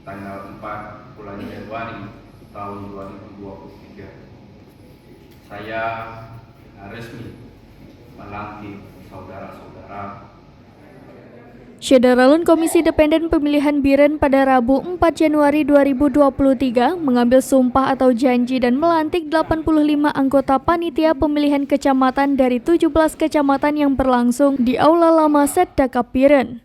tanggal 4 bulan Januari tahun 2023. Saya resmi melantik saudara-saudara Syederalun Komisi Independen Pemilihan Biren pada Rabu 4 Januari 2023 mengambil sumpah atau janji dan melantik 85 anggota panitia pemilihan kecamatan dari 17 kecamatan yang berlangsung di Aula Lama Setdakap Biren.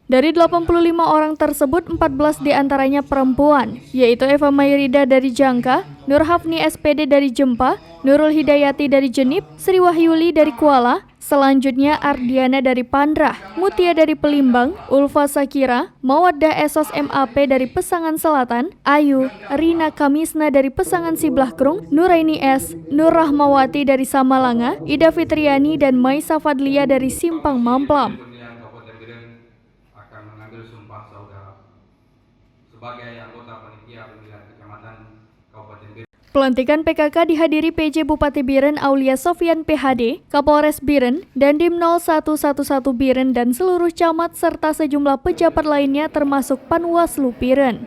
Dari 85 orang tersebut, 14 diantaranya perempuan, yaitu Eva Mayrida dari Jangka, Nur Hafni SPD dari Jempa, Nurul Hidayati dari Jenip, Sri Wahyuli dari Kuala, selanjutnya Ardiana dari Pandrah, Mutia dari Pelimbang, Ulfa Sakira, Mawaddah Esos MAP dari Pesangan Selatan, Ayu, Rina Kamisna dari Pesangan Siblahkrung, Nuraini S, Nur Rahmawati dari Samalanga, Ida Fitriani dan Maisa Fadlia dari Simpang Mamplam. Akan mengambil sumpah saudara sebagai anggota panitia pemilihan kecamatan Kabupaten Biren. Pelantikan PKK dihadiri PJ Bupati Biren Aulia Sofian PhD, Kapolres Biren, Dandim 0111 Biren dan seluruh camat serta sejumlah pejabat lainnya termasuk Panwaslu Biren.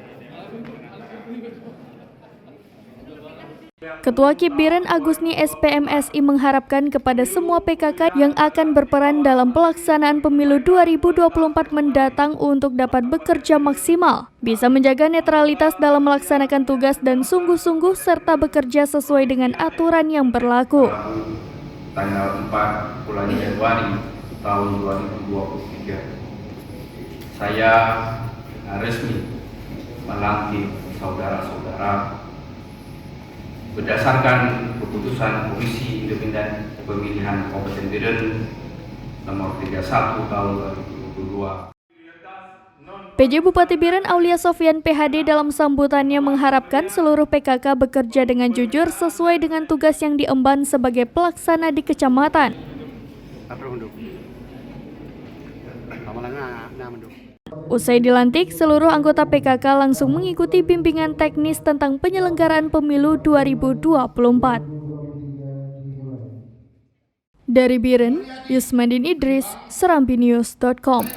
Ketua KIP Biren Agusni SPMSI mengharapkan kepada semua PKK yang akan berperan dalam pelaksanaan pemilu 2024 mendatang untuk dapat bekerja maksimal, bisa menjaga netralitas dalam melaksanakan tugas dan sungguh-sungguh serta bekerja sesuai dengan aturan yang berlaku. Tanggal 4 bulan Januari tahun 2023, saya resmi melantik saudara-saudara berdasarkan keputusan Komisi Independen Pemilihan Kabupaten Biren nomor 31 tahun 2022. PJ Bupati Biren Aulia Sofian PhD dalam sambutannya mengharapkan seluruh PKK bekerja dengan jujur sesuai dengan tugas yang diemban sebagai pelaksana di kecamatan. Usai dilantik, seluruh anggota PKK langsung mengikuti bimbingan teknis tentang penyelenggaraan pemilu 2024. Dari Biren, Yusmandin Idris, serambinews.com.